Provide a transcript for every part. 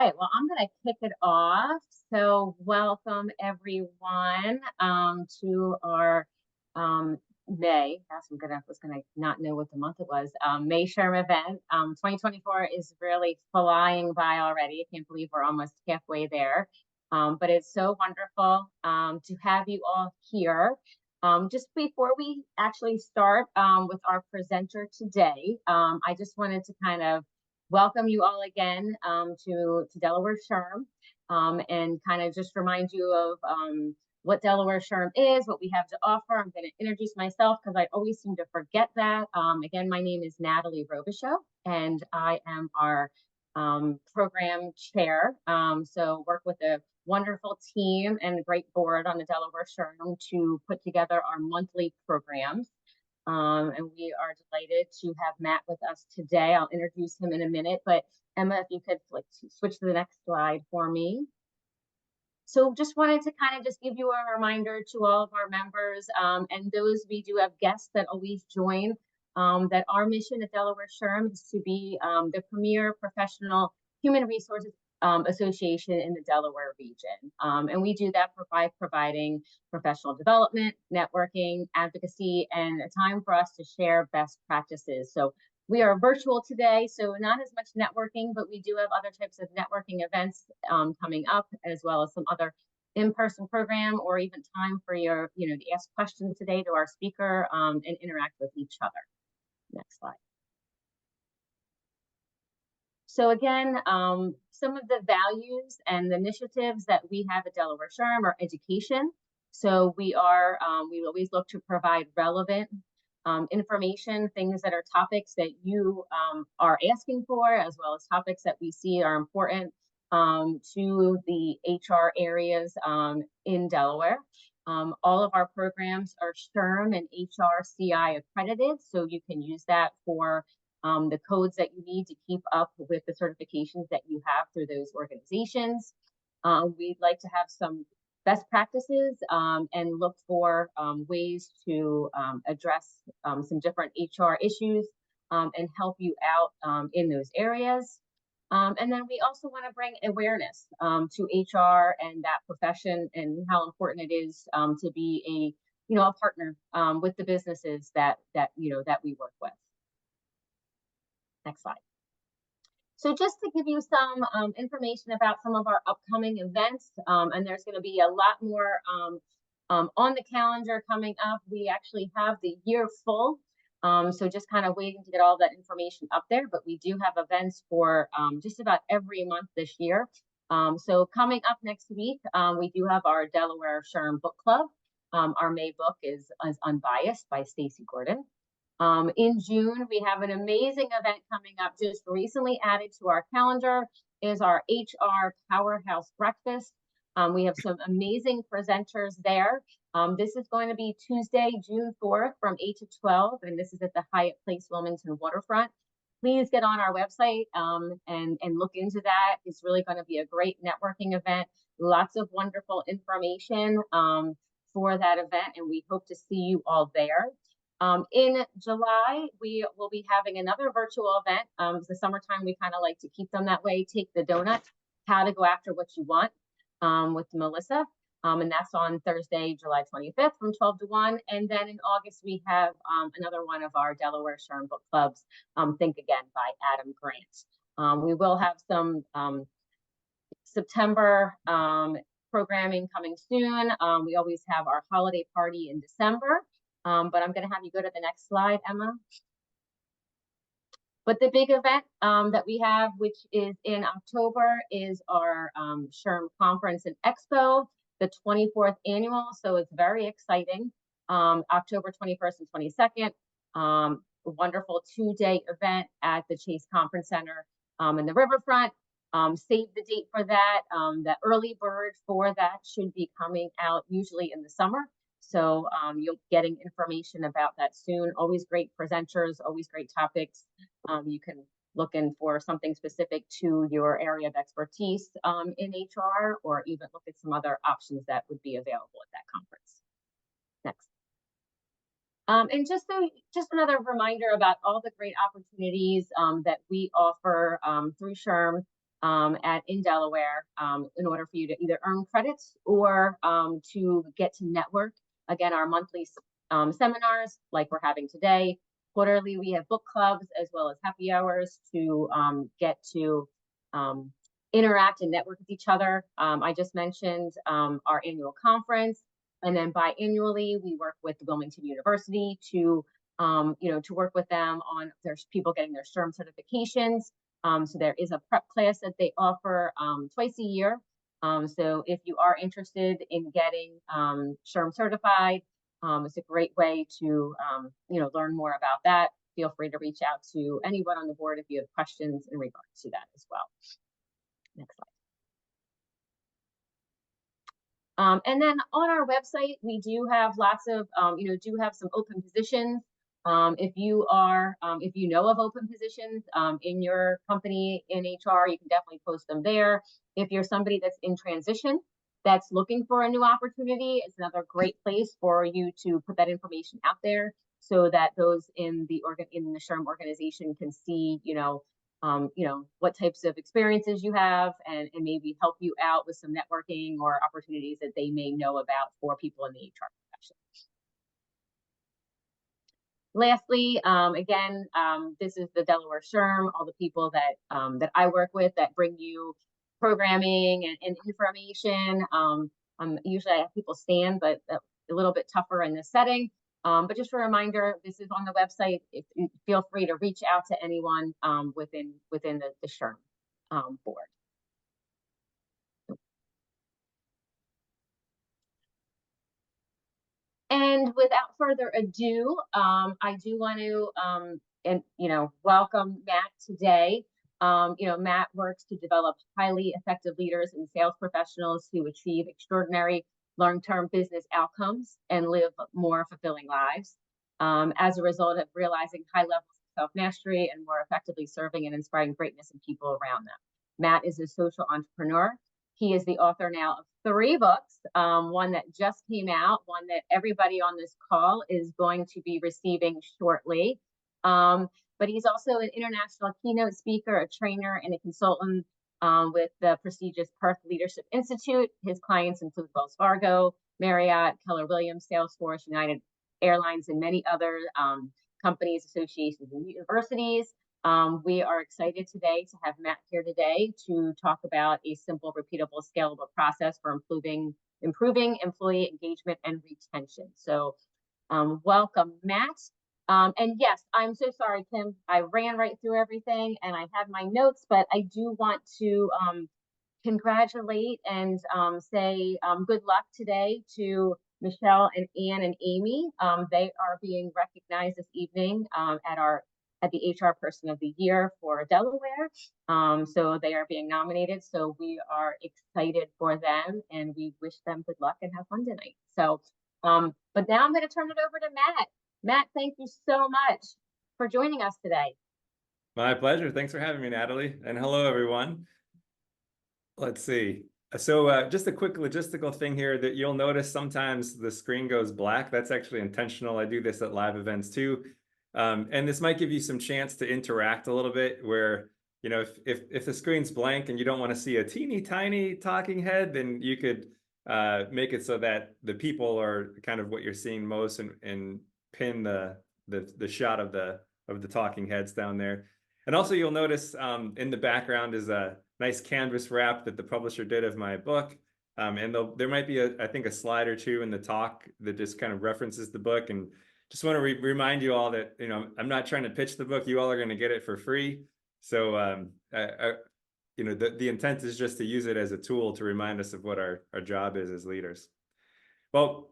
Right, well, I'm going to kick it off. So, welcome everyone to our May. Gosh, was gonna not know what the month it was. May Sherm event. 2024 is really flying by already. I can't believe we're almost halfway there. But it's so wonderful to have you all here. Just before we actually start with our presenter today, I just wanted to kind of welcome you all again to Delaware SHRM and kind of just remind you of what Delaware SHRM is, what we have to offer. I'm going to introduce myself because I always seem to forget that. Again, my name is Natalie Robichaux, and I am our program chair. So work with a wonderful team and a great board on the Delaware SHRM to put together our monthly programs. And we are delighted to have Matt with us today. I'll introduce him in a minute, but Emma, if you could switch to the next slide for me. So just wanted to kind of just give you a reminder to all of our members and those we do have guests that always join that our mission at Delaware SHRM is to be the premier professional human resources association in the Delaware region. And we do that by providing professional development, networking, advocacy, and a time for us to share best practices. So we are virtual today, so not as much networking, but we do have other types of networking events coming up, as well as some other in-person program or even time for your, to ask questions today to our speaker and interact with each other. Next slide. So again, some of the values and the initiatives that we have at Delaware SHRM are education. So we always look to provide relevant information, things that are topics that you are asking for, as well as topics that we see are important to the HR areas in Delaware. All of our programs are SHRM and HRCI accredited, so you can use that for the codes that you need to keep up with the certifications that you have through those organizations. We'd like to have some best practices and look for ways to address some different HR issues and help you out in those areas. And then we also want to bring awareness to HR and that profession and how important it is to be a partner with the businesses that we work with. Next slide. So just to give you some information about some of our upcoming events, and there's going to be a lot more on the calendar coming up. We actually have the year full, so just kind of waiting to get all that information up there, but we do have events for just about every month this year. So coming up next week, we do have our Delaware SHRM Book Club. Our May book is Unbiased by Stacey Gordon. In June, we have an amazing event coming up, just recently added to our calendar, is our HR Powerhouse Breakfast. We have some amazing presenters there. This is going to be Tuesday, June 4th from 8 to 12, and this is at the Hyatt Place Wilmington Waterfront. Please get on our website and look into that. It's really going to be a great networking event, lots of wonderful information for that event, and we hope to see you all there. In July, we will be having another virtual event. The summertime, we kind of like to keep them that way. Take the donut, how to go after what you want with Melissa. And that's on Thursday, July 25th from 12 to 1. And then in August, we have another one of our Delaware SHRM book clubs, Think Again by Adam Grant. We will have some September programming coming soon. We always have our holiday party in December. But I'm going to have you go to the next slide, Emma. But the big event that we have, which is in October, is our SHRM Conference and Expo, the 24th annual. So it's very exciting. October 21st and 22nd. A wonderful two-day event at the Chase Conference Center in the Riverfront. Save the date for that. The early bird for that should be coming out usually in the summer. So you'll be getting information about that soon. Always great presenters, always great topics. You can look in for something specific to your area of expertise in HR, or even look at some other options that would be available at that conference. Next. And just another reminder about all the great opportunities that we offer through SHRM. in Delaware in order for you to either earn credits or to get to network. Again, our monthly seminars like we're having today. Quarterly, we have book clubs as well as happy hours to get to interact and network with each other. I just mentioned our annual conference, and then biannually we work with the Wilmington University to to work with them on there's people getting their SHRM certifications. So there is a prep class that they offer twice a year. So if you are interested in getting SHRM certified, it's a great way to learn more about that. Feel free to reach out to anyone on the board if you have questions in regards to that as well. Next slide. And then on our website, we do have lots of, do have some open positions. If you know of open positions in your company in HR, you can definitely post them there. If you're somebody that's in transition, that's looking for a new opportunity, it's another great place for you to put that information out there so that those in the SHRM organization can see, what types of experiences you have and maybe help you out with some networking or opportunities that they may know about for people in the HR profession. Lastly, again, this is the Delaware SHRM, all the people that I work with that bring you programming and information. Usually I have people stand, but a little bit tougher in this setting. But just a reminder, this is on the website. Feel free to reach out to anyone within the SHRM board. And without further ado, I do want to welcome Matt today. Matt works to develop highly effective leaders and sales professionals who achieve extraordinary long-term business outcomes and live more fulfilling lives as a result of realizing high levels of self-mastery and more effectively serving and inspiring greatness in people around them. Matt is a social entrepreneur. He is the author now of 3 books, one that just came out, one that everybody on this call is going to be receiving shortly. But he's also an international keynote speaker, a trainer, and a consultant with the prestigious Perth Leadership Institute. His clients include Wells Fargo, Marriott, Keller Williams, Salesforce, United Airlines, and many other companies, associations, and universities. We are excited today to have Matt here today to talk about a simple, repeatable, scalable process for improving employee engagement and retention. So welcome, Matt. And yes, I'm so sorry, Kim. I ran right through everything and I have my notes, but I do want to congratulate and say good luck today to Michelle and Ann and Amy. They are being recognized this evening at the HR Person of the Year for Delaware. So they are being nominated. So we are excited for them and we wish them good luck and have fun tonight. So, but now I'm going to turn it over to Matt. Matt, thank you so much for joining us today. My pleasure. Thanks for having me, Natalie. And hello, everyone. Let's see. So just a quick logistical thing here that you'll notice sometimes the screen goes black. That's actually intentional. I do this at live events too. And this might give you some chance to interact a little bit where, if the screen's blank and you don't want to see a teeny tiny talking head, then you could make it so that the people are kind of what you're seeing most and pin the shot of the talking heads down there. And also you'll notice in the background is a nice canvas wrap that the publisher did of my book. And there might be I think a slide or two in the talk that just kind of references the book. And just want to remind you all that, I'm not trying to pitch the book. You all are going to get it for free. So, the intent is just to use it as a tool to remind us of what our job is as leaders. Well,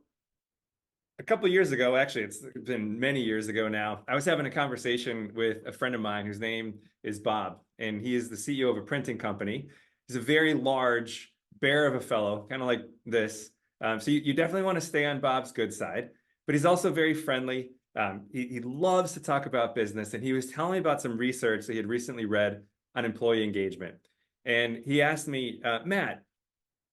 a couple of years ago, actually, it's been many years ago now, I was having a conversation with a friend of mine whose name is Bob, and he is the CEO of a printing company. He's a very large bear of a fellow, kind of like this. So you definitely want to stay on Bob's good side, but he's also very friendly. He loves to talk about business, and he was telling me about some research that he had recently read on employee engagement. And he asked me, Matt,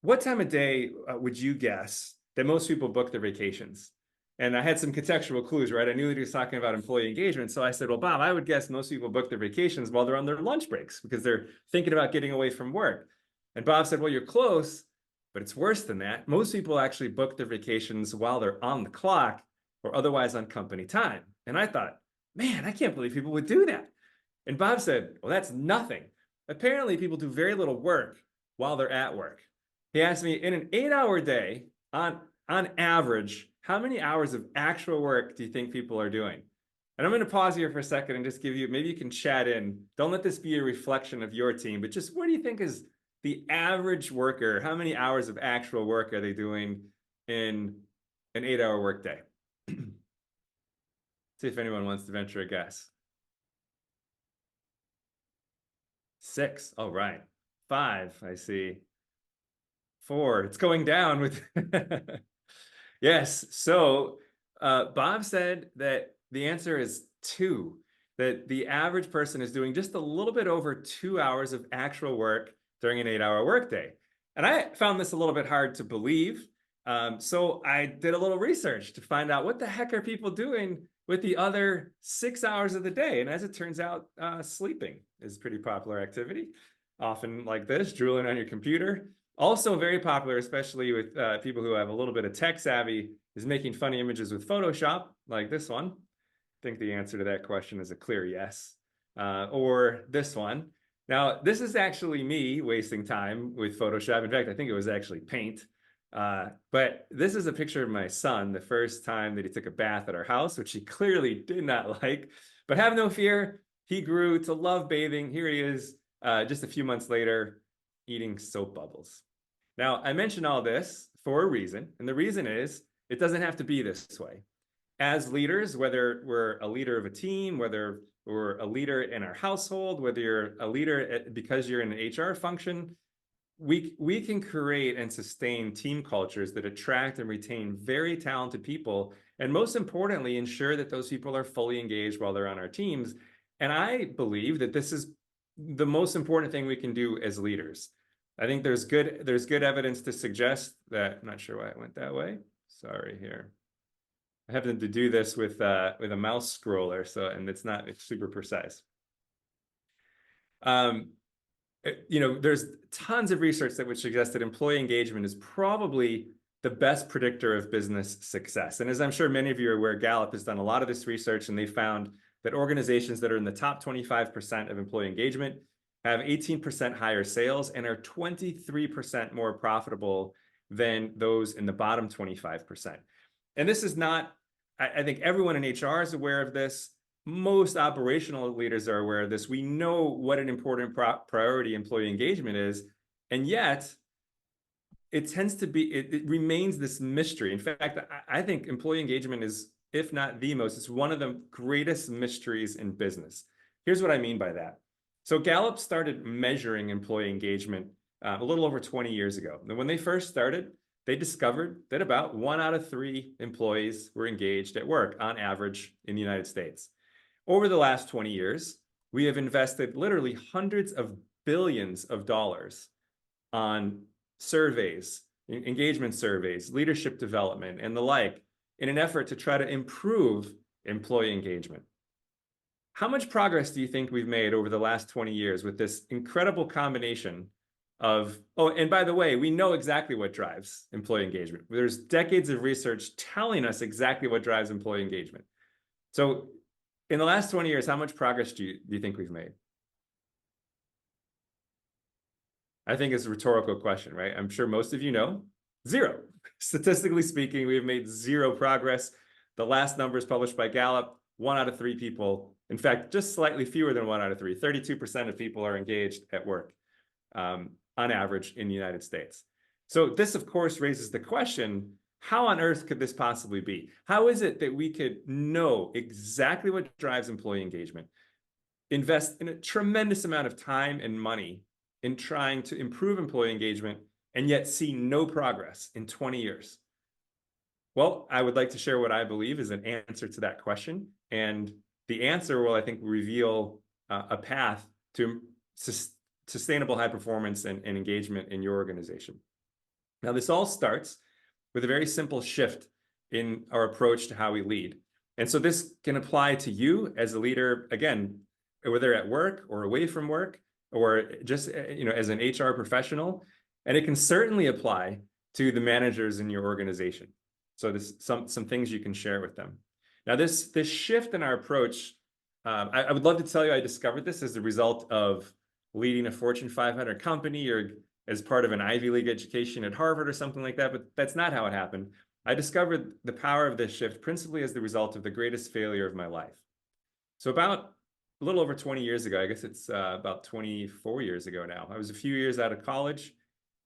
what time of day would you guess that most people book their vacations? And I had some contextual clues, right? I knew that he was talking about employee engagement. So I said, well, Bob, I would guess most people book their vacations while they're on their lunch breaks because they're thinking about getting away from work. And Bob said, well, you're close, but it's worse than that. Most people actually book their vacations while they're on the clock or otherwise on company time. And I thought, man, I can't believe people would do that. And Bob said, well, that's nothing. Apparently, people do very little work while they're at work. He asked me, in an 8-hour day, on average, how many hours of actual work do you think people are doing? And I'm going to pause here for a second and just give you, maybe you can chat in. Don't let this be a reflection of your team, but just what do you think is the average worker? How many hours of actual work are they doing in an 8-hour workday? See if anyone wants to venture a guess. 6. All right. 5. I see. 4. It's going down with. Yes. So Bob said that the answer is 2, that the average person is doing just a little bit over 2 hours of actual work during an 8-hour workday. And I found this a little bit hard to believe. So I did a little research to find out what the heck are people doing with the other 6 hours of the day. And as it turns out, sleeping is a pretty popular activity, often like this, drooling on your computer. Also very popular, especially with people who have a little bit of tech savvy, is making funny images with Photoshop, like this one. I think the answer to that question is a clear yes. Or this one. Now, this is actually me wasting time with Photoshop. In fact, I think it was actually paint. But this is a picture of my son, the first time that he took a bath at our house, which he clearly did not like. But have no fear, he grew to love bathing. Here he is, just a few months later, eating soap bubbles. Now, I mention all this for a reason, and the reason is it doesn't have to be this way. As leaders, whether we're a leader of a team, whether we're a leader in our household, whether you're a leader because you're in an HR function, we can create and sustain team cultures that attract and retain very talented people, and most importantly, ensure that those people are fully engaged while they're on our teams. And I believe that this is the most important thing we can do as leaders. I think there's good evidence to suggest that. I'm not sure why it went that way. Sorry here. I happen to do this with a mouse scroller, so it's super precise. There's tons of research that would suggest that employee engagement is probably the best predictor of business success. And as I'm sure many of you are aware, Gallup has done a lot of this research, and they found that organizations that are in the top 25% of employee engagement have 18% higher sales and are 23% more profitable than those in the bottom 25%. And this is not, I think everyone in HR is aware of this. Most operational leaders are aware of this. We know what an important priority employee engagement is, and yet it tends to be, it remains this mystery. In fact, I think employee engagement is, if not the most, it's one of the greatest mysteries in business. Here's what I mean by that. So Gallup started measuring employee engagement a little over 20 years ago. And when they first started, they discovered that about 1 out of 3 employees were engaged at work on average in the United States. Over the last 20 years, we have invested literally hundreds of billions of dollars on surveys, engagement surveys, leadership development, and the like, in an effort to try to improve employee engagement. How much progress do you think we've made over the last 20 years with this incredible combination of, oh, and by the way, we know exactly what drives employee engagement. There's decades of research telling us exactly what drives employee engagement. So in the last 20 years, how much progress do you think we've made? I think it's a rhetorical question, right? I'm sure most of you know. 0. Statistically speaking, we have made 0 progress. The last numbers published by Gallup, 1 out of 3 people, in fact, just slightly fewer than 1 out of 3, 32% of people are engaged at work on average in the United States. So this, of course, raises the question, how on earth could this possibly be? How is it that we could know exactly what drives employee engagement, invest in a tremendous amount of time and money in trying to improve employee engagement, and yet see no progress in 20 years? Well, I would like to share what I believe is an answer to that question. And the answer will, I think, reveal a path to sustainable high performance and engagement in your organization. Now, this all starts with a very simple shift in our approach to how we lead. And so this can apply to you as a leader, again, whether at work or away from work, or just as an HR professional. And it can certainly apply to the managers in your organization. So this some things you can share with them. Now, this shift in our approach, I would love to tell you I discovered this as a result of leading a Fortune 500 company or as part of an Ivy League education at Harvard or something like that, but that's not how it happened. I discovered the power of this shift principally as the result of the greatest failure of my life. So about a little over 20 years ago, I guess it's about 24 years ago now, I was a few years out of college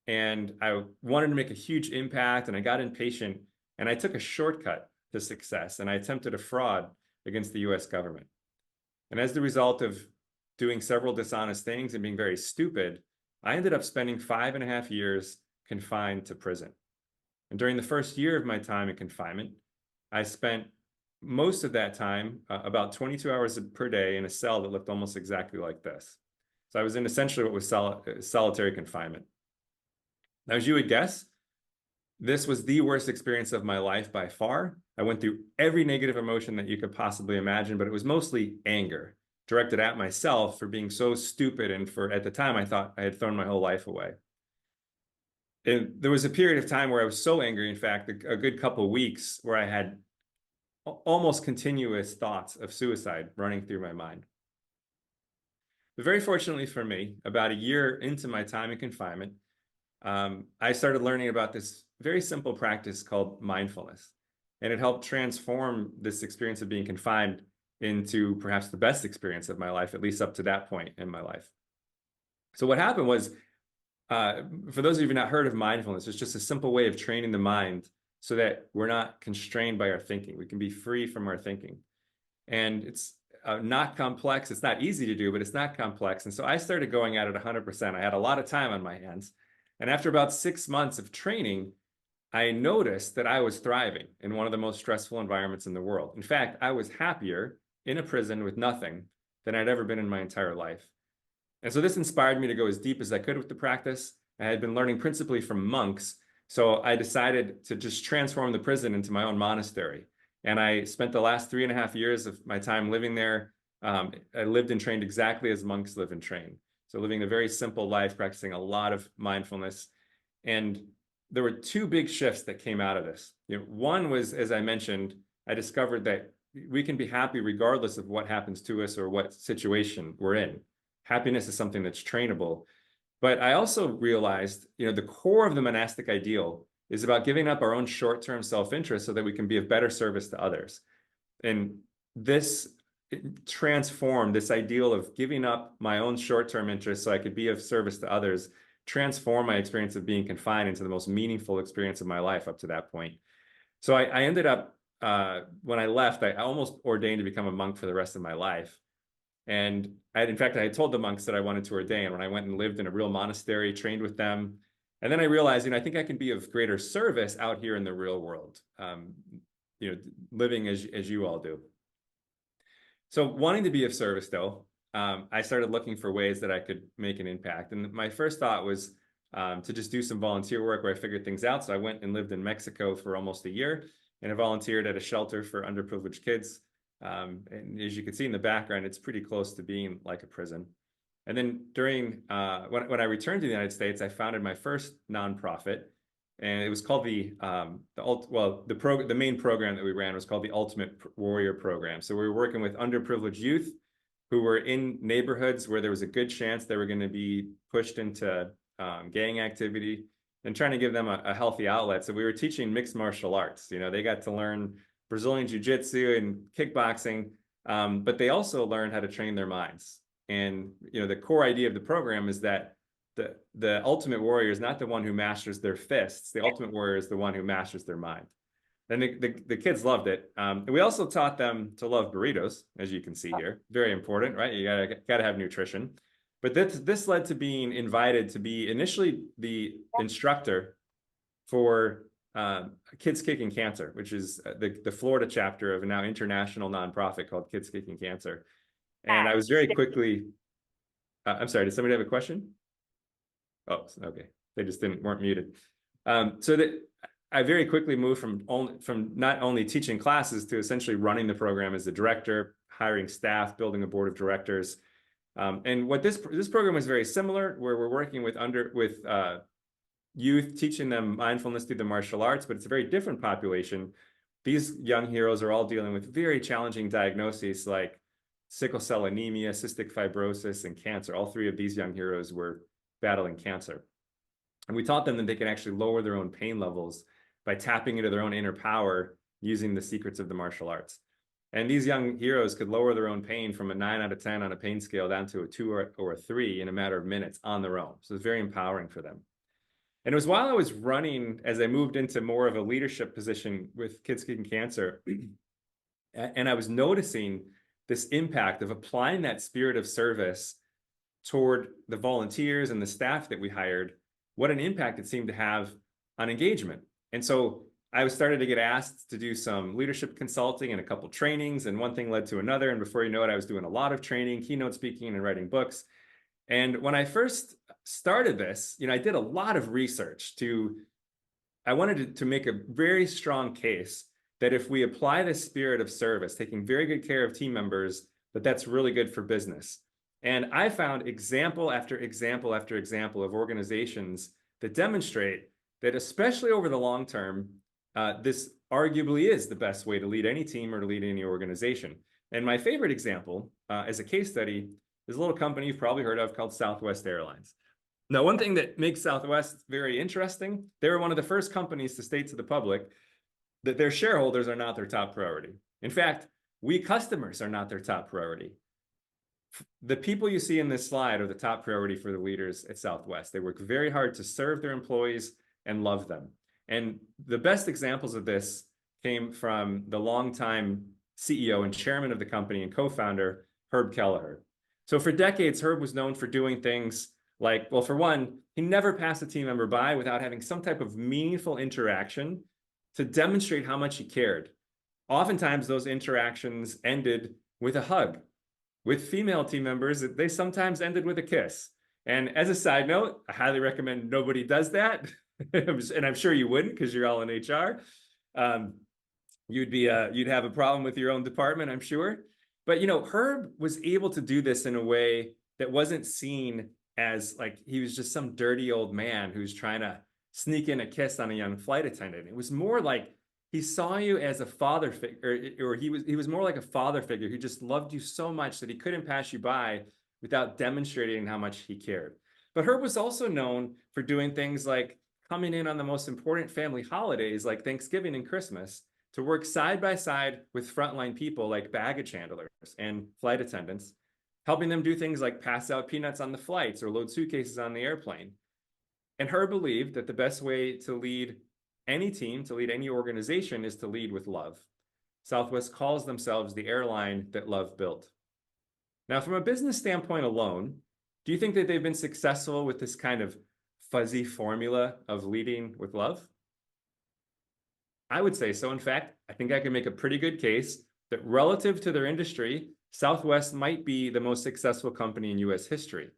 and I wanted to make a huge impact, and I got impatient and I took a shortcut to success, and I attempted a fraud against the US government. And as the result of doing several dishonest things and being very stupid, I ended up spending 5.5 years confined to prison. And during the first year of my time in confinement, I spent most of that time, about 22 hours per day, in a cell that looked almost exactly like this. So I was in essentially what was solitary confinement. Now, as you would guess, this was the worst experience of my life by far. I went through every negative emotion that you could possibly imagine, but it was mostly anger directed at myself for being so stupid, and for, at the time, I thought I had thrown my whole life away. And there was a period of time where I was so angry, in fact, a good couple of weeks, where I had almost continuous thoughts of suicide running through my mind. But very fortunately for me, about a year into my time in confinement, I started learning about this very simple practice called mindfulness. And it helped transform this experience of being confined into perhaps the best experience of my life, at least up to that point in my life. So what happened was, for those of you who have not heard of mindfulness, it's just a simple way of training the mind so that we're not constrained by our thinking. We can be free from our thinking. And it's not complex. It's not easy to do, but it's not complex. And so I started going at it 100%. I had a lot of time on my hands. And after about 6 months of training, I noticed that I was thriving in one of the most stressful environments in the world. In fact, I was happier in a prison with nothing than I'd ever been in my entire life. And so this inspired me to go as deep as I could with the practice. I had been learning principally from monks, so I decided to just transform the prison into my own monastery. And I spent the last 3.5 years of my time living there. I lived and trained exactly as monks live and train. So living a very simple life, practicing a lot of mindfulness. And there were two big shifts that came out of this. One was, as I mentioned, I discovered that we can be happy regardless of what happens to us or what situation we're in. Happiness is something that's trainable. But I also realized, the core of the monastic ideal is about giving up our own short-term self-interest so that we can be of better service to others. And this transformed this ideal of giving up my own short-term interests so I could be of service to others, transform my experience of being confined into the most meaningful experience of my life up to that point. So I ended up, when I left, I almost ordained to become a monk for the rest of my life. And in fact, I had told the monks that I wanted to ordain when I went and lived in a real monastery, trained with them. And then I realized, I think I can be of greater service out here in the real world, living as you all do. So wanting to be of service, though, I started looking for ways that I could make an impact. And my first thought was to just do some volunteer work where I figured things out. So I went and lived in Mexico for almost a year, and I volunteered at a shelter for underprivileged kids. And as you can see in the background, it's pretty close to being like a prison. And then during when I returned to the United States, I founded my first nonprofit, and it was called the main program that we ran was called the Ultimate Warrior Program. So we were working with underprivileged youth who were in neighborhoods where there was a good chance they were going to be pushed into gang activity, and trying to give them a healthy outlet. So we were teaching mixed martial arts. They got to learn Brazilian jiu-jitsu and kickboxing, but they also learned how to train their minds. And the core idea of the program is that the ultimate warrior is not the one who masters their fists. The ultimate warrior is the one who masters their mind. And the kids loved it. And we also taught them to love burritos, as you can see here. Very important, right? You gotta have nutrition. But this led to being invited to be initially the instructor for Kids Kicking Cancer, which is the Florida chapter of a now international nonprofit called Kids Kicking Cancer. And I was very quickly, I'm sorry, did somebody have a question? Oh, okay. They just weren't muted. So that I very quickly moved from not only teaching classes to essentially running the program as the director, hiring staff, building a board of directors. And what this program was very similar, where we're working with youth, teaching them mindfulness through the martial arts, but it's a very different population. These young heroes are all dealing with very challenging diagnoses like sickle cell anemia, cystic fibrosis, and cancer. All three of these young heroes were battling cancer. And we taught them that they can actually lower their own pain levels by tapping into their own inner power using the secrets of the martial arts. And these young heroes could lower their own pain from a 9 out of 10 on a pain scale down to a 2 or a 3 in a matter of minutes on their own. So it's very empowering for them. And it was while I was running, as I moved into more of a leadership position with Kids Kicking Cancer, and I was noticing this impact of applying that spirit of service toward the volunteers and the staff that we hired, what an impact it seemed to have on engagement. And so I started to get asked to do some leadership consulting and a couple trainings, and one thing led to another. And before you know it, I was doing a lot of training, keynote speaking, and writing books. And when I first started this, I did a lot of research I wanted to make a very strong case that if we apply this spirit of service, taking very good care of team members, that's really good for business. And I found example after example after example of organizations that demonstrate that, especially over the long term, this arguably is the best way to lead any team or to lead any organization. And my favorite example as a case study is a little company you've probably heard of called Southwest Airlines. Now, one thing that makes Southwest very interesting, they were one of the first companies to state to the public that their shareholders are not their top priority. In fact, we customers are not their top priority. The people you see in this slide are the top priority for the leaders at Southwest. They work very hard to serve their employees and love them. And the best examples of this came from the longtime CEO and chairman of the company and co-founder, Herb Kelleher. So for decades, Herb was known for doing things like, well, for one, he never passed a team member by without having some type of meaningful interaction to demonstrate how much he cared. Oftentimes, those interactions ended with a hug. With female team members, they sometimes ended with a kiss. And as a side note, I highly recommend nobody does that. And I'm sure you wouldn't, because you're all in HR. You'd have a problem with your own department, I'm sure. But Herb was able to do this in a way that wasn't seen as like he was just some dirty old man who's trying to sneak in a kiss on a young flight attendant. It was more like he saw you as a father figure, or he was more like a father figure who just loved you so much that he couldn't pass you by without demonstrating how much he cared. But Herb was also known for doing things like coming in on the most important family holidays like Thanksgiving and Christmas to work side by side with frontline people like baggage handlers and flight attendants, helping them do things like pass out peanuts on the flights or load suitcases on the airplane. And Herb believed that the best way to lead any team, to lead any organization, is to lead with love. Southwest calls themselves the airline that love built. Now, from a business standpoint alone, do you think that they've been successful with this kind of fuzzy formula of leading with love? I would say so. In fact, I think I can make a pretty good case that relative to their industry, Southwest might be the most successful company in US history.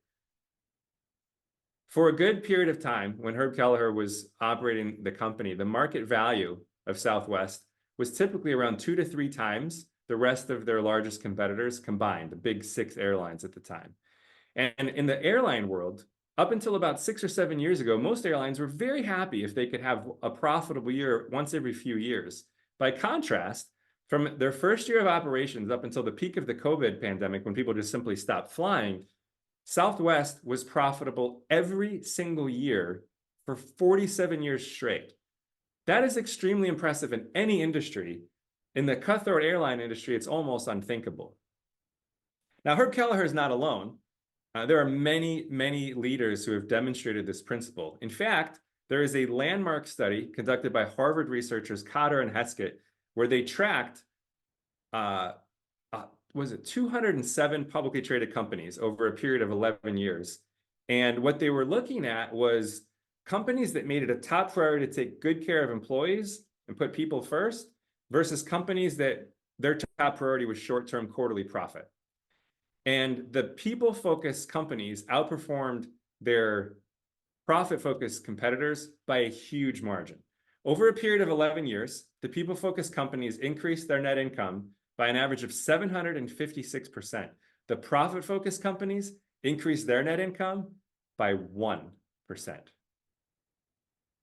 For a good period of time, when Herb Kelleher was operating the company, the market value of Southwest was typically around 2 to 3 times the rest of their largest competitors combined, the big 6 airlines at the time. And in the airline world, up until about 6 or 7 years ago, most airlines were very happy if they could have a profitable year once every few years. By contrast, from their first year of operations up until the peak of the COVID pandemic, when people just simply stopped flying, Southwest was profitable every single year for 47 years straight. That is extremely impressive in any industry. In the cutthroat airline industry, it's almost unthinkable. Now, Herb Kelleher is not alone. There are many, many leaders who have demonstrated this principle. In fact, there is a landmark study conducted by Harvard researchers Cotter and Heskett, where they tracked 207 publicly traded companies over a period of 11 years. And what they were looking at was companies that made it a top priority to take good care of employees and put people first versus companies that their top priority was short-term quarterly profit. And the people-focused companies outperformed their profit-focused competitors by a huge margin. Over a period of 11 years, the people-focused companies increased their net income by an average of 756%. The profit-focused companies increased their net income by 1%.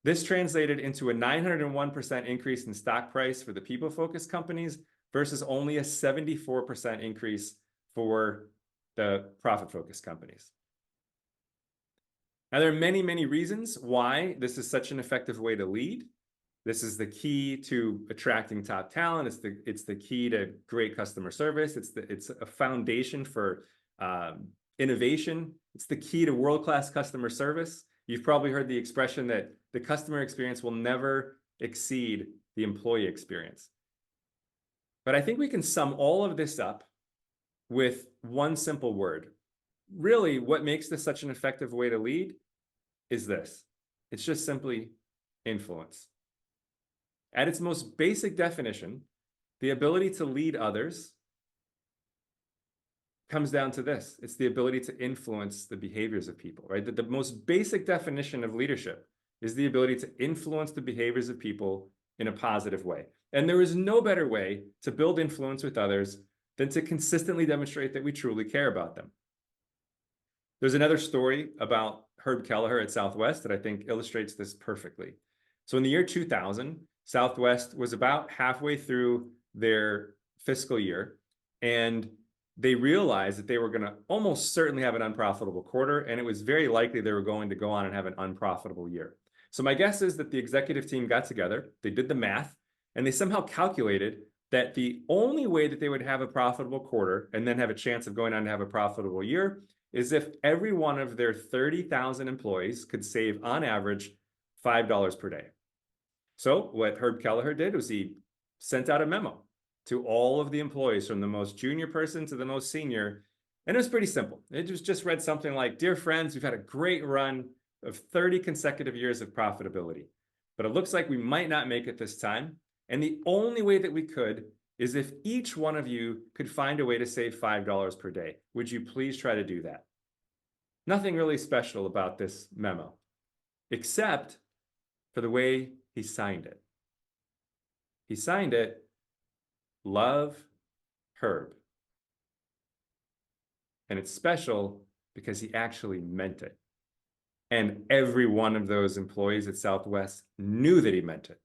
This translated into a 901% increase in stock price for the people-focused companies versus only a 74% increase for the profit-focused companies. Now, there are many, many reasons why this is such an effective way to lead. This is the key to attracting top talent. It's the key to great customer service. It's a foundation for innovation. It's the key to world-class customer service. You've probably heard the expression that the customer experience will never exceed the employee experience. But I think we can sum all of this up with one simple word. Really, what makes this such an effective way to lead is this. It's just simply influence. At its most basic definition, the ability to lead others comes down to this. It's the ability to influence the behaviors of people, right? The most basic definition of leadership is the ability to influence the behaviors of people in a positive way. And there is no better way to build influence with others than to consistently demonstrate that we truly care about them. There's another story about Herb Kelleher at Southwest that I think illustrates this perfectly. So in the year 2000, Southwest was about halfway through their fiscal year, and they realized that they were going to almost certainly have an unprofitable quarter, and it was very likely they were going to go on and have an unprofitable year. So my guess is that the executive team got together, they did the math, and they somehow calculated that the only way that they would have a profitable quarter and then have a chance of going on to have a profitable year is if every one of their 30,000 employees could save on average $5 per day. So what Herb Kelleher did was he sent out a memo to all of the employees, from the most junior person to the most senior. And it was pretty simple. It was just read something like, "Dear friends, we've had a great run of 30 consecutive years of profitability, but it looks like we might not make it this time. And the only way that we could is if each one of you could find a way to save $5 per day. Would you please try to do that?" Nothing really special about this memo, except for the way he signed it. He signed it, "Love, Herb." And it's special because he actually meant it. And every one of those employees at Southwest knew that he meant it.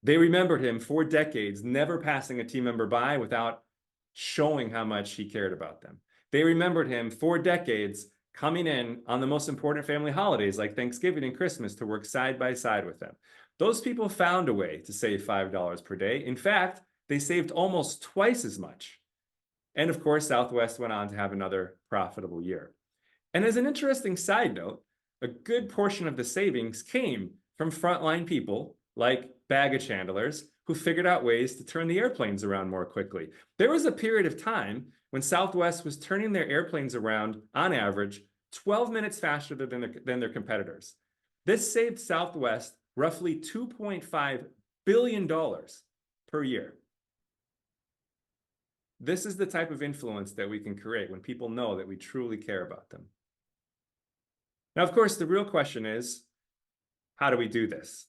They remembered him for decades, never passing a team member by without showing how much he cared about them. They remembered him for decades, coming in on the most important family holidays like Thanksgiving and Christmas to work side by side with them. Those people found a way to save $5 per day. In fact, they saved almost twice as much. And of course, Southwest went on to have another profitable year. And as an interesting side note, a good portion of the savings came from frontline people like baggage handlers who figured out ways to turn the airplanes around more quickly. There was a period of time when Southwest was turning their airplanes around on average 12 minutes faster than their competitors. This saved Southwest roughly $2.5 billion per year. This is the type of influence that we can create when people know that we truly care about them. Now, of course, the real question is, how do we do this?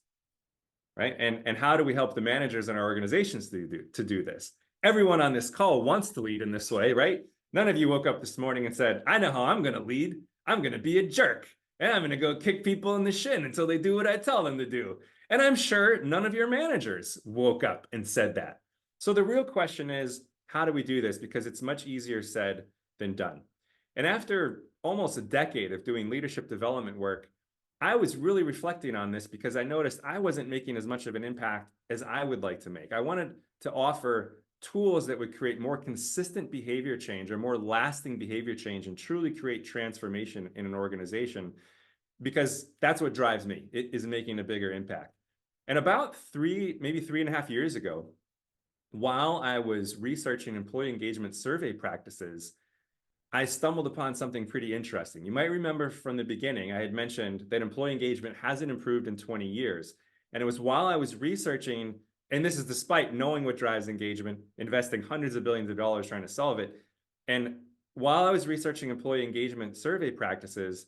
Right? And how do we help the managers in our organizations to do this? Everyone on this call wants to lead in this way, right? None of you woke up this morning and said, "I know how I'm going to lead. I'm going to be a jerk. And I'm going to go kick people in the shin until they do what I tell them to do." And I'm sure none of your managers woke up and said that. So the real question is, how do we do this? Because it's much easier said than done. And after almost a decade of doing leadership development work, I was really reflecting on this because I noticed I wasn't making as much of an impact as I would like to make. I wanted to offer tools that would create more consistent behavior change or more lasting behavior change and truly create transformation in an organization, because that's what drives me, it is making a bigger impact. And about maybe 3.5 years ago, while I was researching employee engagement survey practices, I stumbled upon something pretty interesting. You might remember from the beginning, I had mentioned that employee engagement hasn't improved in 20 years. And it was while I was researching, and this is despite knowing what drives engagement, investing hundreds of billions of dollars trying to solve it. And while I was researching employee engagement survey practices,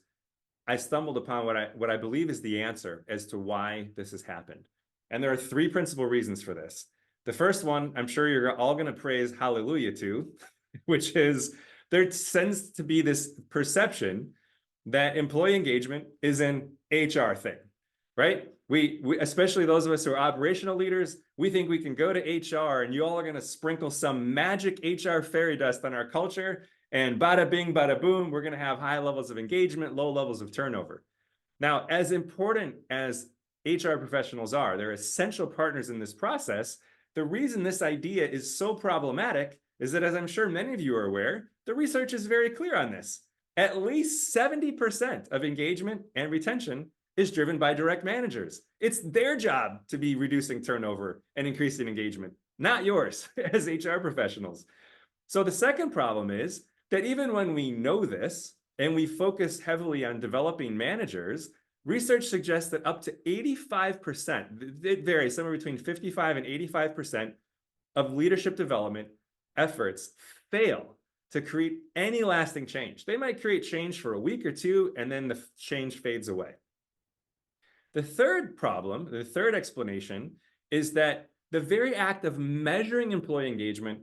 I stumbled upon what I believe is the answer as to why this has happened. And there are three principal reasons for this. The first one, I'm sure you're all going to praise hallelujah to, which is there tends to be this perception that employee engagement is an HR thing, right? We especially those of us who are operational leaders, we think we can go to HR and you all are going to sprinkle some magic HR fairy dust on our culture, and bada bing, bada boom, we're going to have high levels of engagement, low levels of turnover. Now, as important as HR professionals are, they're essential partners in this process. The reason this idea is so problematic is that, as I'm sure many of you are aware, the research is very clear on this. At least 70% of engagement and retention is driven by direct managers. It's their job to be reducing turnover and increasing engagement, not yours as HR professionals. So the second problem is that even when we know this and we focus heavily on developing managers, research suggests that up to 85%, it varies somewhere between 55 and 85% of leadership development efforts fail to create any lasting change. They might create change for a week or two, and then the change fades away. The third problem, the third explanation, is that the very act of measuring employee engagement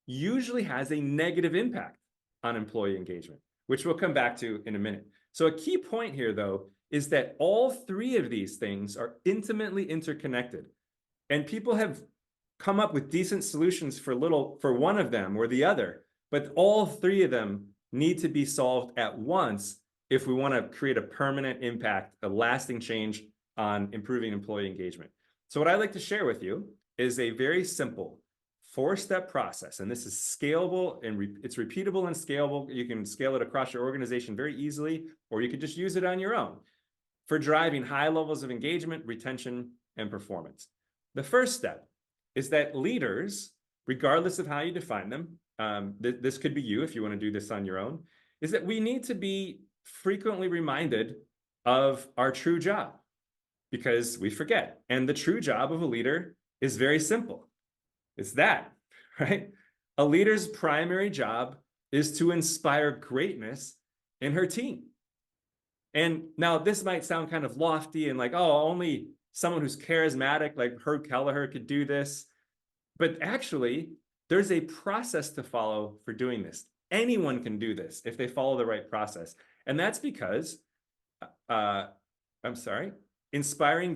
usually has a negative impact on employee engagement, which we'll come back to in a minute. So a key point here, though, is that all three of these things are intimately interconnected, and people have come up with decent solutions for one of them or the other, but all three of them need to be solved at once if we want to create a permanent impact, a lasting change on improving employee engagement. So what I'd like to share with you is a very simple 4-step process, and this is scalable and it's repeatable and scalable. You can scale it across your organization very easily, or you can just use it on your own for driving high levels of engagement, retention, and performance. The first step is that leaders, regardless of how you define them, this could be you if you want to do this on your own, is that we need to be frequently reminded of our true job, because we forget. And the true job of a leader is very simple. It's that, right? A leader's primary job is to inspire greatness in her team. And now this might sound kind of lofty and like, oh, only someone who's charismatic like Herb Kelleher could do this. But actually, there's a process to follow for doing this. Anyone can do this if they follow the right process. And that's because, inspiring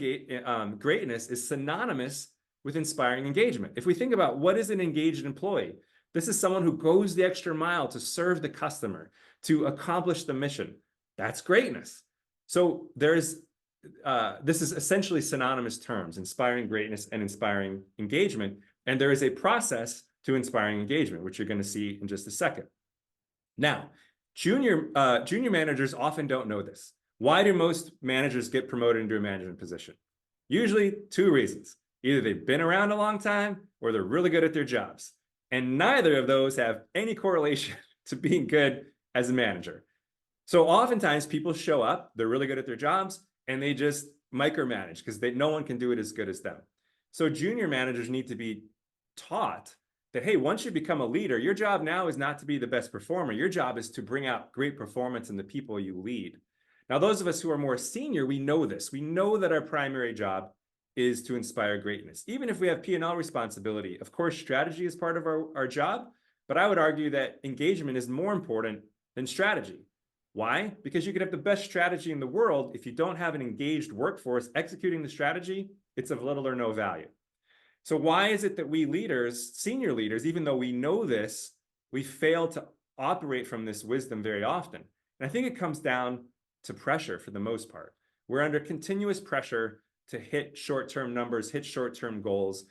greatness is synonymous with inspiring engagement. If we think about what is an engaged employee, this is someone who goes the extra mile to serve the customer, to accomplish the mission. That's greatness. So this is essentially synonymous terms, inspiring greatness and inspiring engagement. And there is a process to inspiring engagement, which you're going to see in just a second. Now, junior managers often don't know this. Why do most managers get promoted into a management position? Usually 2 reasons. Either they've been around a long time or they're really good at their jobs. And neither of those have any correlation to being good as a manager. So oftentimes people show up, they're really good at their jobs, and they just micromanage because no one can do it as good as them. So junior managers need to be taught that, hey, once you become a leader, your job now is not to be the best performer. Your job is to bring out great performance in the people you lead. Now, those of us who are more senior, we know this. We know that our primary job is to inspire greatness. Even if we have P&L responsibility, of course, strategy is part of our job, but I would argue that engagement is more important than strategy. Why? Because you could have the best strategy in the world. If you don't have an engaged workforce executing the strategy, it's of little or no value. So why is it that we leaders, senior leaders, even though we know this, we fail to operate from this wisdom very often? And I think it comes down to pressure for the most part. We're under continuous pressure to hit short-term numbers, hit short-term goals.